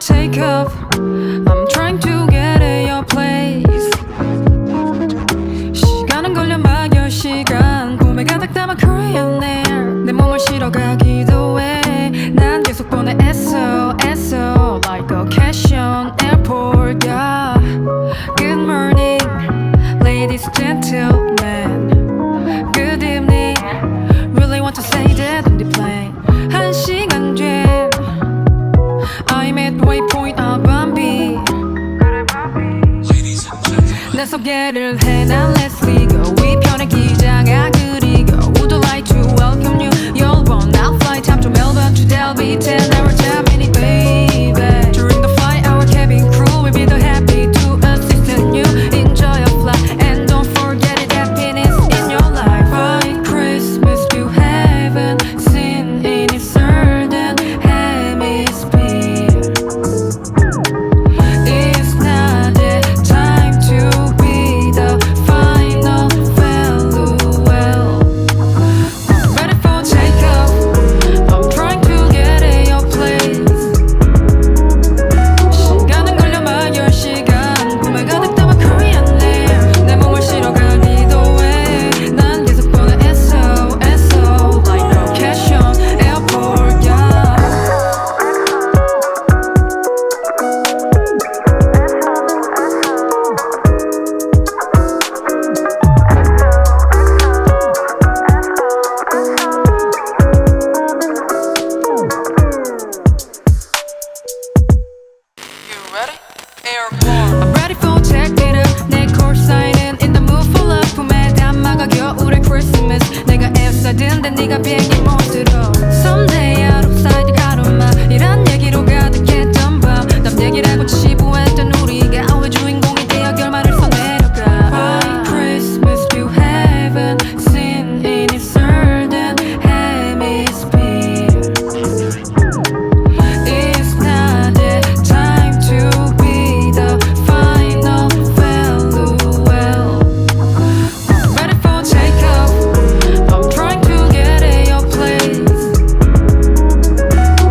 take off. I'm trying to get at your place. 시간은 걸려 막 10시간 꿈에 가득 담아 Korean Air. 내 몸을 실어가기도 해. 난 계속 보내 애써 like a cash on airport. Yeah. Good morning, ladies and gentlemen. Good evening. Really want to say that on the plane. 1시간 뒤 I'm at waypoint of Bambi. 내 소개를 해 난 Leslie go. 위편의 기자가 그리고 Would like to welcome you. You'll want our flight time to Melbourne to Delhi. 10 hour job in it, baby. During the flight our cabin crew will be the happy to assist you. Enjoy your flight and don't forget it, happiness in your life. White Christmas you haven't seen in a certain hemisphere. It's not the time to be the final farewell. I'm ready for takeoff. I'm trying to get at your place. 시간은 걸려 막 10시간 꿈에 가득 담아 Korean Air. 내 몸을 실어가기도 해. 난 계속 보내 애써 like no cash on airport. Yeah. I'm ready for check it out. 내 콜 사인은 in the mood for love. 품에 담아가 겨울의 Christmas. 내가 애써든 데 네가 비행기 못 들어. Someday out of sight 가로마. 이런 얘기로 가득했던 밤. 남 얘기라고 치부했던 우리가 왜 주인공이 되어 결말을 써내려가. White Christmas you haven't seen in a certain hemisphere. It's not the time to be the final farewell. I'm ready for takeoff. I'm trying to get at your place.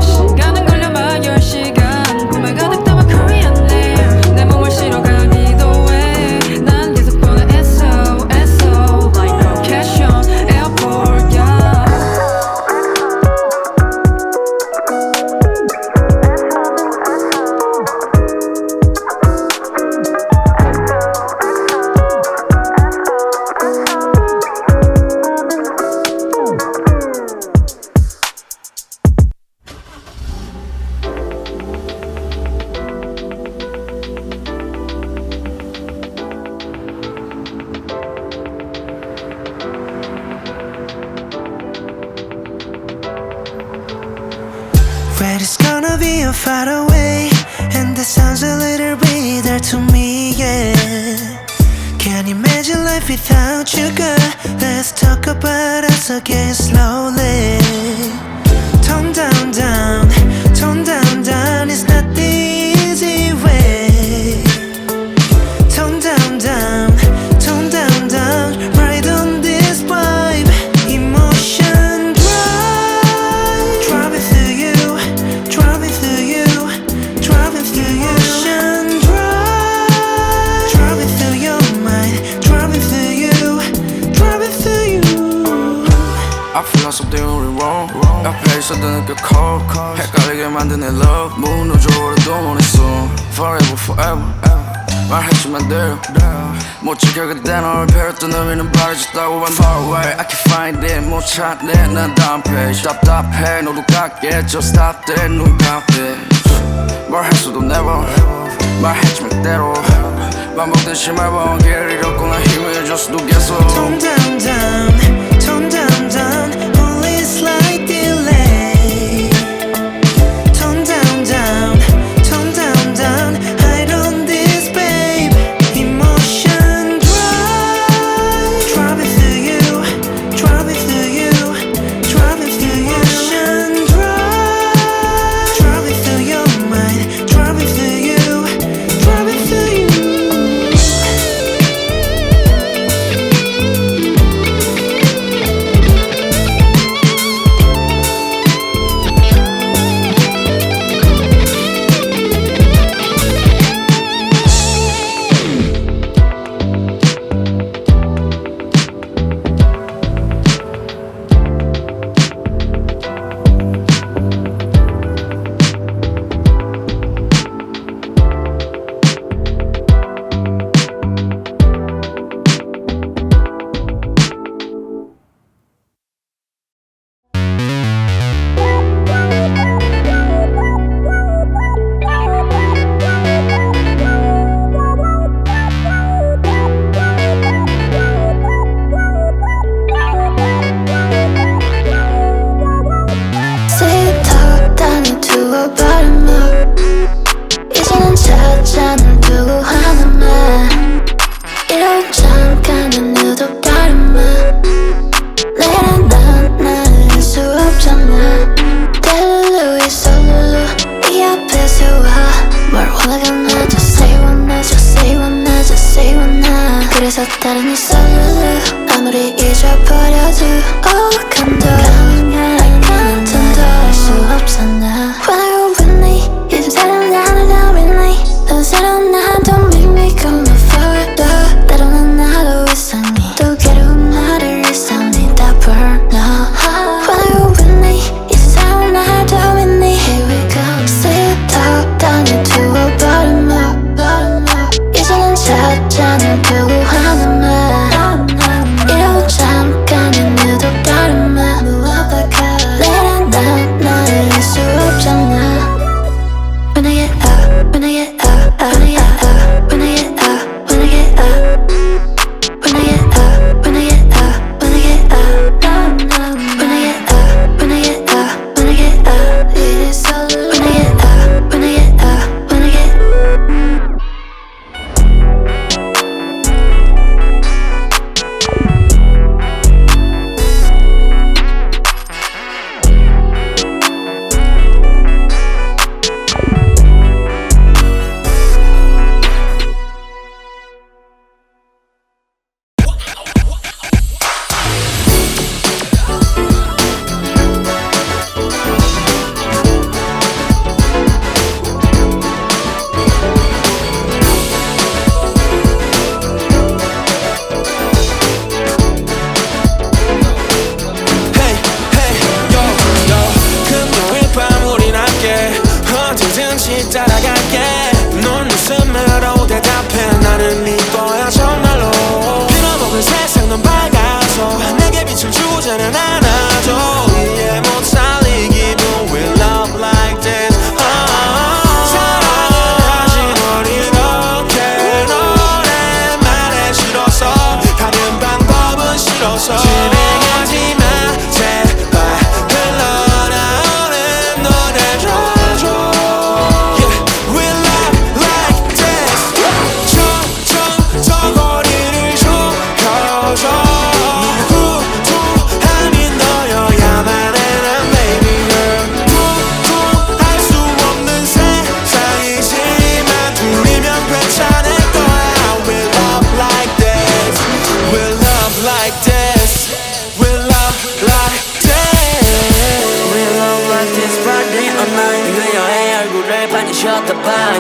시간은 걸려 막 10시간 꿈에 가득 담아 Korean Air. 내 몸을 실어가기도 해. 난 계속 보내 애써 like no cash on airport. Yeah. Where it's gonna be a far away, and that sounds a little bitter to me, yeah. Can't imagine life without you, girl. Let's talk about us again slowly. Tone down, down, tone down, down. It's not the easy way. Tone down, down, tone down, down. Right on this vibe, emotion drive, driving through you, driving through you, driving through you. Emotion drive, driving through your mind, driving through you, driving through you. I feel like something really wrong. 옆에 있어도 느껴 cold. 헷갈리게 만든 내 love. 무너져버려도 원했어. Forever, forever. 말해주면 돼요. 못 지켜 그때 널 배웠던 의미는 바래졌다고 반 far away. I can't find it. 못 찾네 난 다음 page. 답답해 너도 같게 just stop that 눈 감게. 말했어도 never. 말해주면 그대로. 반복되지 매번 길 잃었구나 힘을 줬어도 계속. Tone down, down, tone down, down. Only slight delay. Tone down, down, tone down, down. Hide on this, babe. Emotion drive, driving through you, driving through you, driving through you. Emotion drive, driving through your mind, driving through you, driving through you. 또 다른 이 솔로 아무리 잊어버려도 감동 할 수 없어 나 When I go with me 이젠 새로운 나를 나 with me 넌 새로운 나 Don't make me come further 때로는 나도 이상해 또 괴로운 나를 이상해 다 burn now When I go with me 이젠 새로운 나도 with me Here we go 슬쩍 땅에 두어버린 이제는 찾자는 펴고 하나만 이러고 잠깐은 유독 다른 맘 내란 난 나를 알 수 없잖아 When I get up, when I get up, when I get up, when I get up, when I get up When I get up, when I get up, when I get up When I get up, when I get up, when I get up It is so When I get up, when I get up, when I get 따라갈게 넌 웃음으로 대답해 나는 네 거야 정말로 빌어먹은 세상 넌 밝아서 내게 빛을 주지는 않아줘 이해 못 살리 기분 We love like this 사랑을 하지 널 이렇게 너의 말에 싫어서 다른 방법은 싫어서 진행하지 마 제발 흘러나오는 노래 줘줘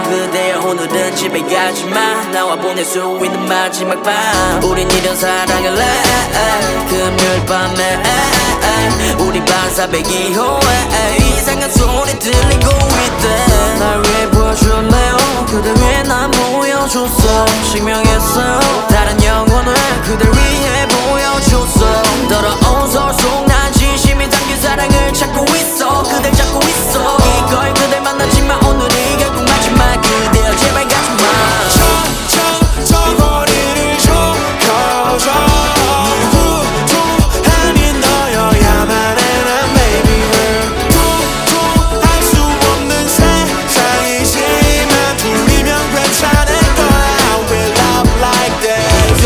그대여 오늘은 집에 가지마 나와 보낼 수 있는 마지막 밤 우린 이런 사랑을 해 금요일 밤에 우리 반사백2호에 이상한 소리 들리고 있대 날 위해 보여줄래요 그대 위해 난 보여줬어 증명했어 다른 영혼을 그대 위해 보여줬어 더러운 소울 속 난 진심이 담긴 사랑을 찾고 있어 그댈 찾고 있어 이걸 그댈 만났지만 오늘이 결국 마지막 그대여 제발 가지마 저 거리를 좁혀줘 후토하니 너여야만 해 난 baby girl 할 수 없는 세상이지만 둘이면 괜찮을 거야 We love like this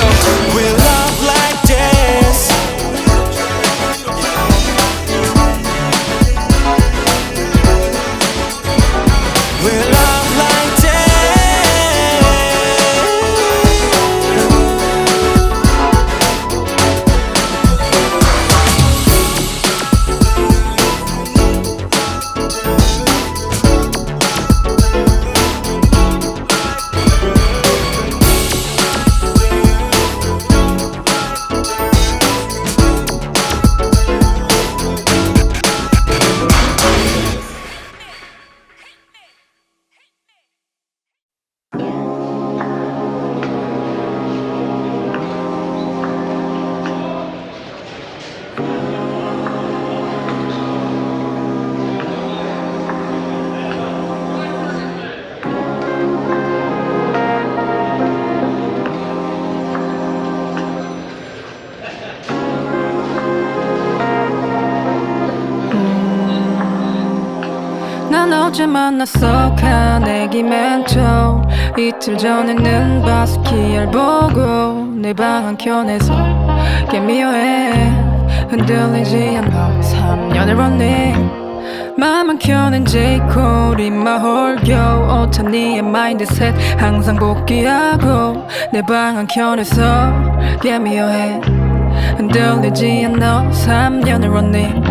We love like this We love like this 난 어제 만났어 카네기 멘토 이틀 전에는 바스키알 보고 내 방 한켠에서 개미어해 흔들리지 않아 3년을 running 맘 한켠엔 제이콜 입마 홀겨 오타니의 마인드셋 항상 복귀하고 내 방 한켠에서 Get me your hand 흔들리지 않아 3년을 running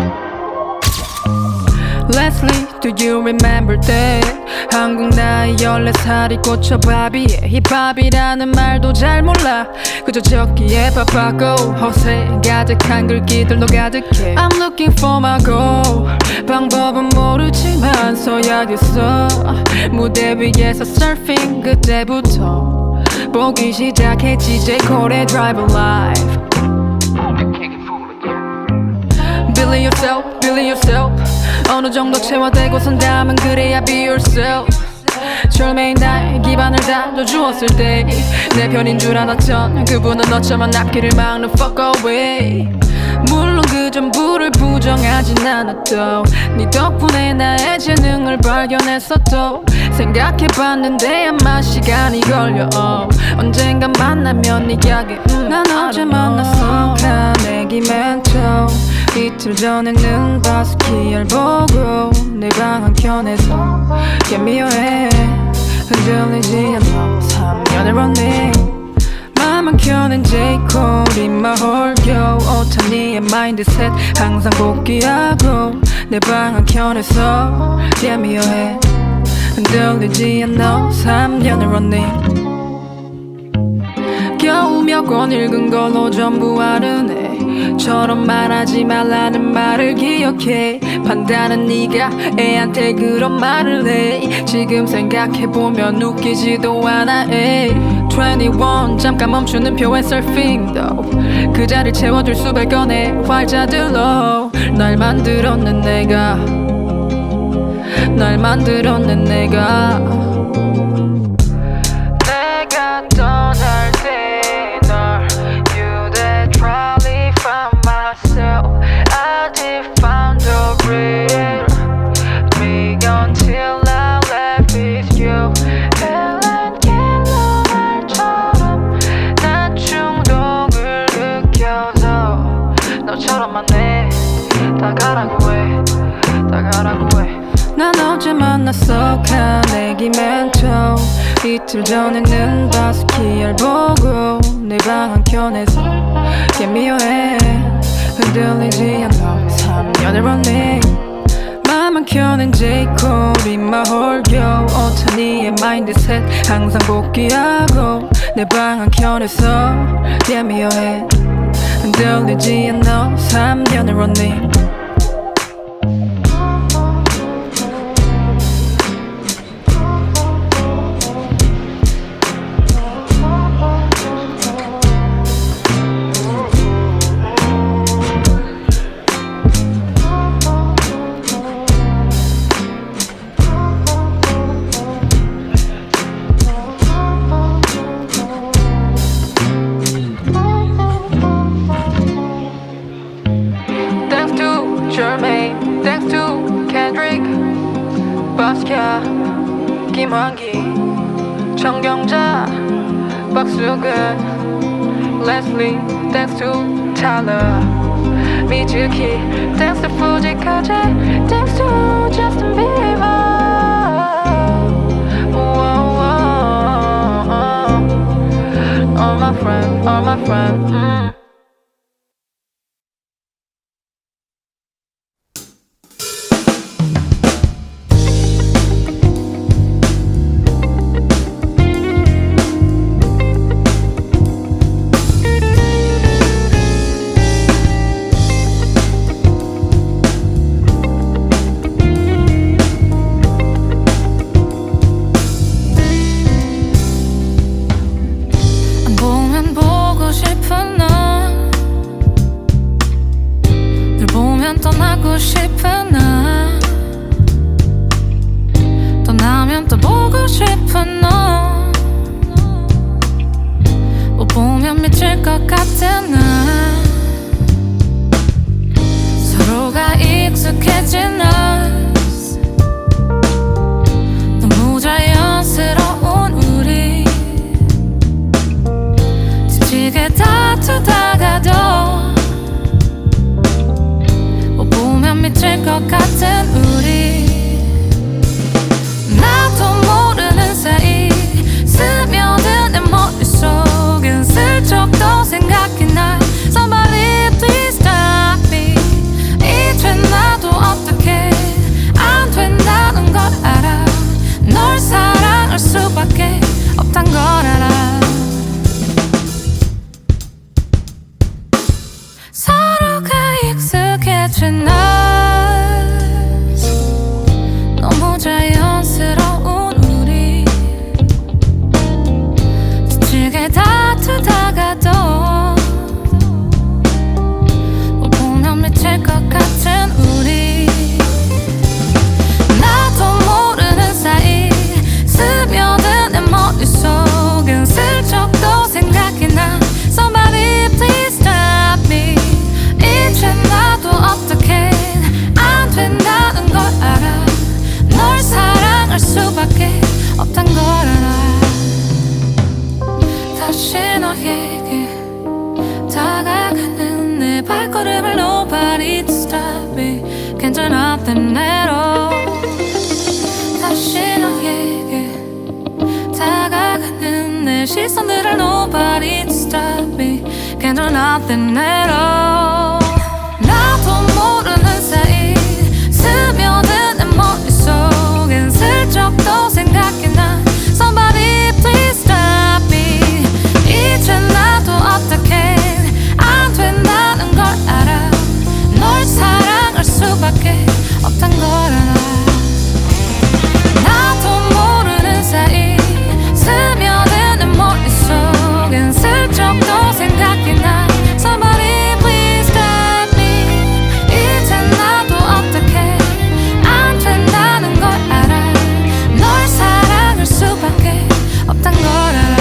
Leslie, do you remember that? 한국 나이 14살이 꽂혀 바비에 힙합이라는 말도 잘 몰라 그저 적기에 바빠고 허세 가득한 글귀들로 가득해 I'm looking for my goal 방법은 모르지만 서야겠어 무대 위에서 surfing 그때부터 보기 시작했지 J. Cole의 Drive Alive Believe yourself, believe yourself 어느 정도 체화되고선 다음은 그래야 be yourself 철매인 나의 기반을 다져주었을 때 내 편인 줄 알았던 그분은 어쩌면 앞길을 막는 fuck away 물론 그 전부를 부정하진 않았도 네 덕분에 나의 재능을 발견했어도 생각해봤는데 아마 시간이 걸려 언젠가 만나면 네 격에 난 어제 만났어 카네기 멘토 이틀 전에는 바스키엘 보고 내 방 한켠에서 Get me your hand 흔들리지 않아 3년을 running 맘 한켠엔 J. Cole 입마 홀겨 오탄 니의 마인드셋 항상 복귀하고 내 방 한켠에서 Get me your hand 흔들리지 않아 3년을 running 겨우 몇 권 읽은 걸로 전부 아르네 처럼 말하지 말라는 말을 기억해 판단은 네가 애한테 그런 말을 해 지금 생각해보면 웃기지도 않아 21 잠깐 멈추는 표현 surfing도 그 자리를 채워줄 수백 건의 활자들로 날 만들었는 내가 떠날 때 널 You that probably found myself I did find the real me until I left with you 헬렌 켈러 말처럼 난 중독을 느껴서 너처럼만 해 다가라고 해 난 어제 만났어 카네기 멘토 이틀 전에는 바스키엘 보고 내 방 한켠에서 Get me your hand 흔들리지 않아 3년을 running 맘 한켠엔 J. Cole 입마 홀겨 오탄 니의 마인드셋 항상 복귀하고 내 방 한켠에서 Get me your hand 흔들리지 않아 3년을 running Jermaine, thanks to Kendrick, Basquiat, 김환기, 정경자, 박수근, Leslie, thanks to Tyler, 미즈키, thanks to Fujikaze, thanks to Justin Bieber. All my friends. 떠나고 싶은 나 떠나면 또 보고 싶은 너 못 보면 미칠 것 같은 나 서로가 익숙해진 us 너무 자연스러운 우리 지치게 다투다가도 미칠 것 같은 우리 나도 모르는 사이 스며드는 머릿속은 슬쩍 또 생각 between us 너무 자연스러운 우리 지치게 다투다가도 보면 미칠 것 같은 우리 나도 모르는 사이 스며든 내 머릿속엔 슬쩍 또 생각이 나 Somebody please stop me 이제 나도 어떻게 안 된다는 걸 알아 널 사랑할 수밖에 없단 걸 알아 다시 너에게 다가가는 내 발걸음을 Nobody to stop me 괜찮았던 내로 다시 너에게 다가가는 내 시선들을 Nobody to stop me 괜찮았던 내로 나도 모르는 사이 스며든 내 머릿속엔 슬쩍 또 생각이 나 Somebody please stop me 이제 나도 어떻게 안 된다는 걸 알아 널 사랑할 수밖에 없단 걸 알아 나도 모르는 사이 스며든 내 머릿속엔 슬쩍 또 생각이 나 Somebody please stop me 이제 나도 어떻게 안 된다는 걸 알아 널 사랑할 수밖에 없단 걸 알아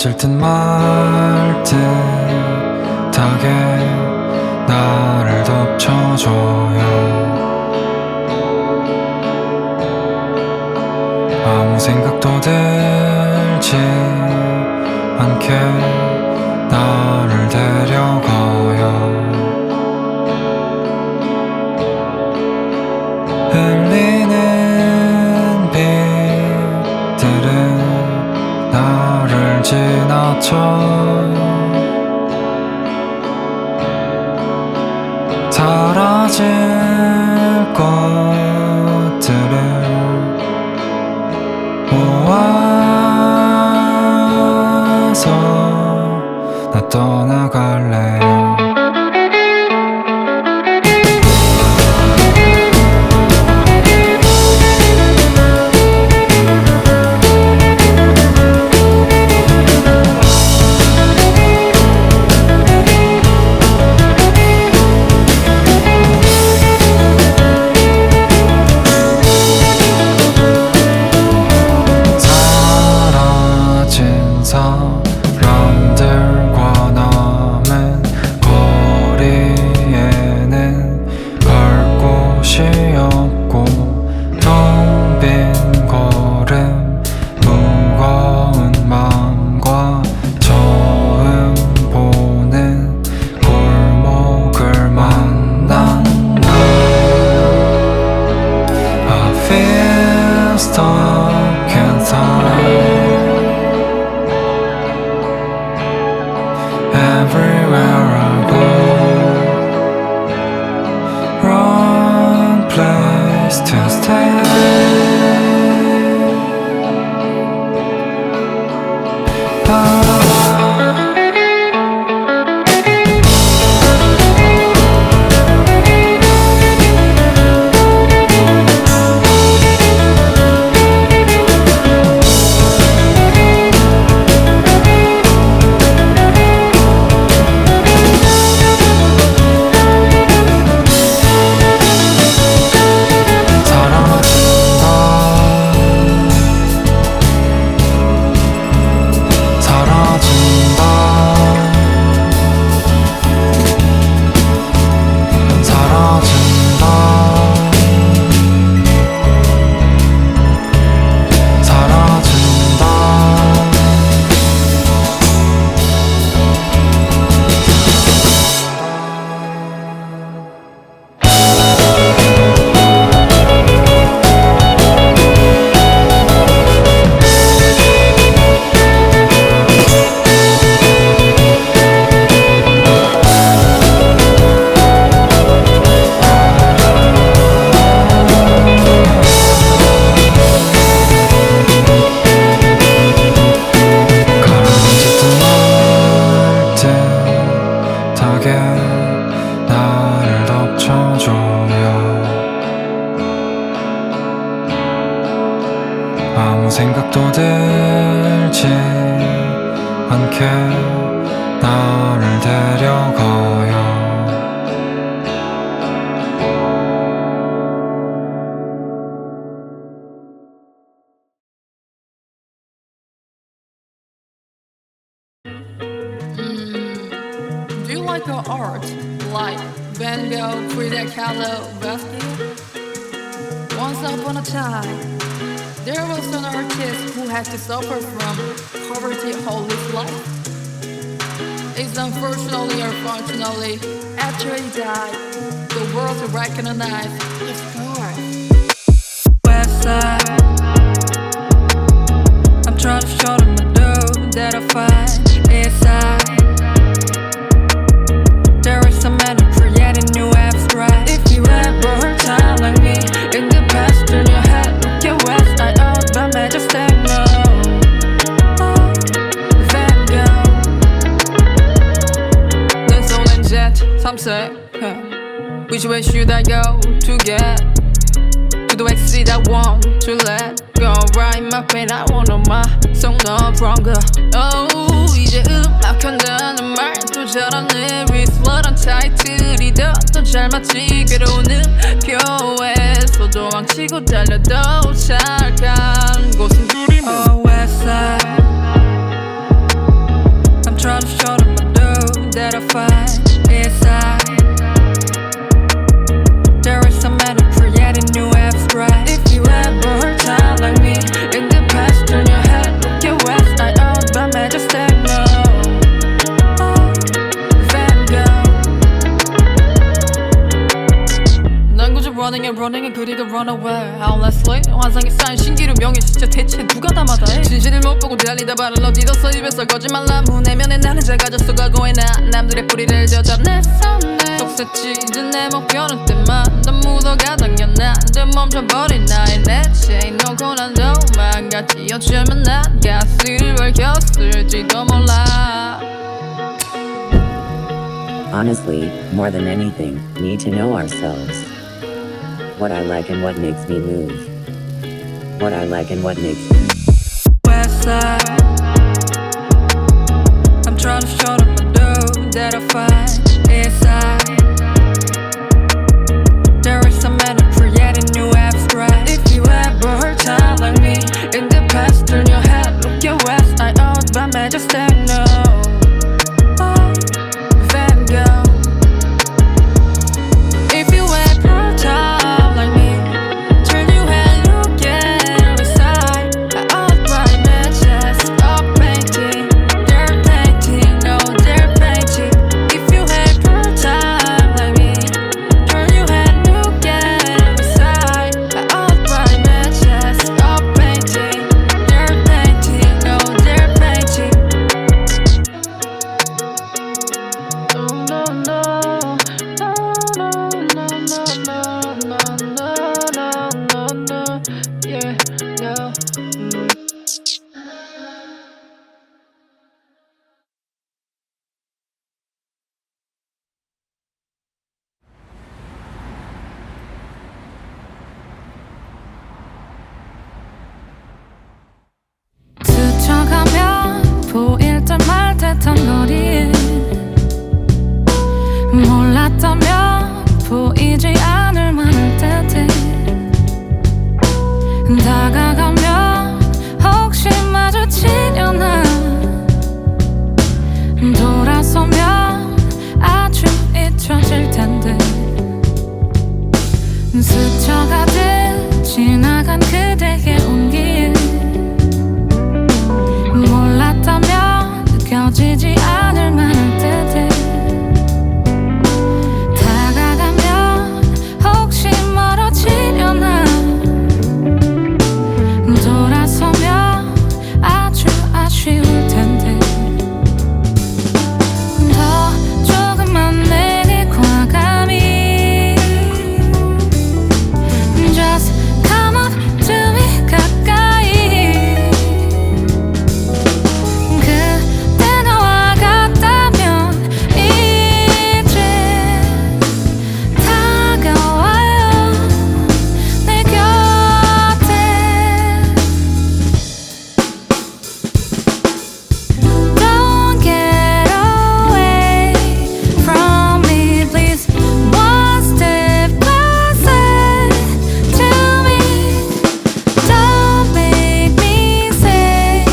앉을 듯 말 듯하게 나를 덮쳐줘요. 생각도 들지 않게 나를 데려가요. 흘리는 빛들은 나를 지나쳐 사라질 것들을 모아서 나 떠나갈래요. 사람들과 남은 거리에는 갈 곳이 없고 텅 빈 걸음 무거운 맘과 처음 보는 골목을 만난 날 I feel stuck inside. Everywhere I go, wrong place to stay. 나를 덮쳐줘요. 아무 생각도 들지 않게 나를 데려가요. Do you like your art? Like Van Gogh, Frida Kahlo, Basquiat? Once upon a time, there was an artist who had to suffer from poverty all his life. It's unfortunately or fortunately, after he died, the world recognized his art. West side, I'm trying to show them the dough that I find inside. There is some man who creating new abstract. If you ever heard time like me in the past, turn your head, look your west eye out, but man just say no. Oh, Van Gogh. Then soul and jet, some say, which way should I go to get to the exit I want to let go? Write my pain, I want on my song no longer. Oh, 이제 음악한다는 말도 저런 lyrics 워런 타이틀이 더 잘 맞지. 괴로우는 교회에서 도망치고 달려도 잘간 곳은 둘이면 Oh, west side, I'm trying to show them the dough that I find inside. There is some man who creating new abstract. If you ever heard time like me in the past, running and 그리고 run away Honestly 환상에 쌓인 신기루 명예 진짜 대체 누가 다 마다해 진실을 못 보고 달리다 발을 어디뒀어 입에서 거짓말 나무 내면에 나는 작아졌어 과거의 나 남들의 뿌리를 젖어 내 손에 속세치 이제 내 목표는 때만 더 묻어가 당겨나 늘 멈춰버린 나의 내체 놓고 난도 망가지 어쩌면 난 가스를 밝혔을지도 몰라 Honestly, more than anything, need to know ourselves. What I like and what makes me move. What I like and what makes me West side I'm trying to show them my dough that I find East side There is some man who creating new abstract If you ever heard time like me In the past turn your head, look your west I out by majestic no Van Gogh If you ever time like me Turn your head, look at every side I out by majestic up painting They're painting, no they're painting If you ever time like me Turn your head, look at every side I out by majestic up painting They're painting, no they're painting No, no, no, no, yeah, no. 스쳐가면 보일 듯 말 듯한 거리에 몰랐다면 보이지 않을 만할 듯해 다가가면 혹시 마주치려나 돌아서면 아주 잊혀질 텐데 스쳐가듯 지나간 그대의 온기에 몰랐다면 느껴지지 않을 만할 듯해 다가가면 혹시 멀어지려나 돌아서면 아주 아쉬울 텐데 더 조금만 내게 과감히 Just come up to me 가까이 그때 너와 같다면 이제 다가와요 내 곁에 Don't get away from me please One step closer to me Don't make me say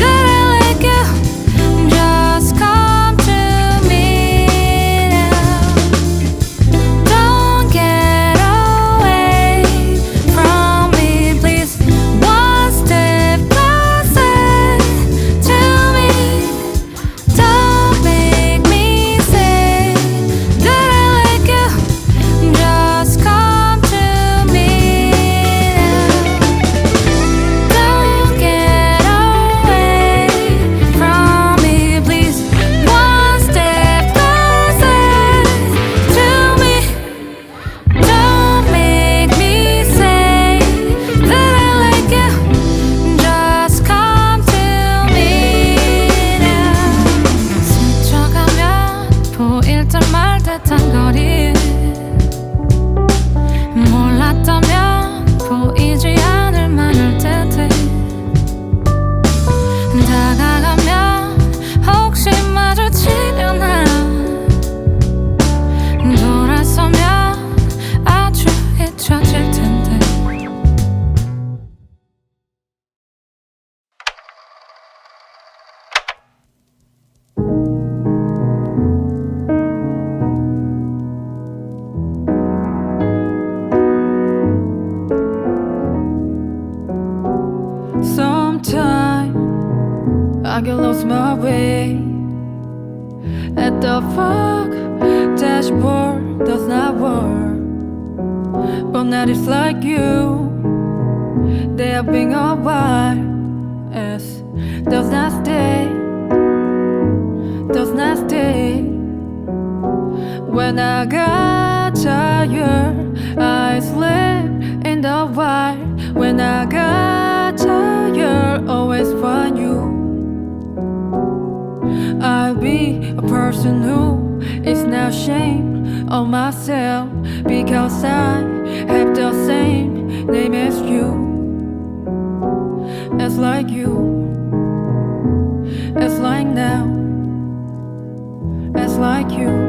that I like you Just come to me now Don't get away from me please One step closer to me Don't make me say that I like you Just come to me now Don't get away from me please One step closer to me Don't make me say that I like you Just come to me now 스쳐가면 보일 듯 말 듯한 거리에 몰랐다면 보이지 않을 만할 듯해 다가가면 혹시 마주치려나 돌아서면 아주 잊혀질 텐데 Sometimes I get lost my way At the fog dashboard does not work not it's like you. They are being a while, yes, does not stay, does not stay. When I got tired, I slept in the wild. When I got tired, always find you. I'll be a person who is not ashamed of myself, because I have the same name as you. As like you, as like now, as like you.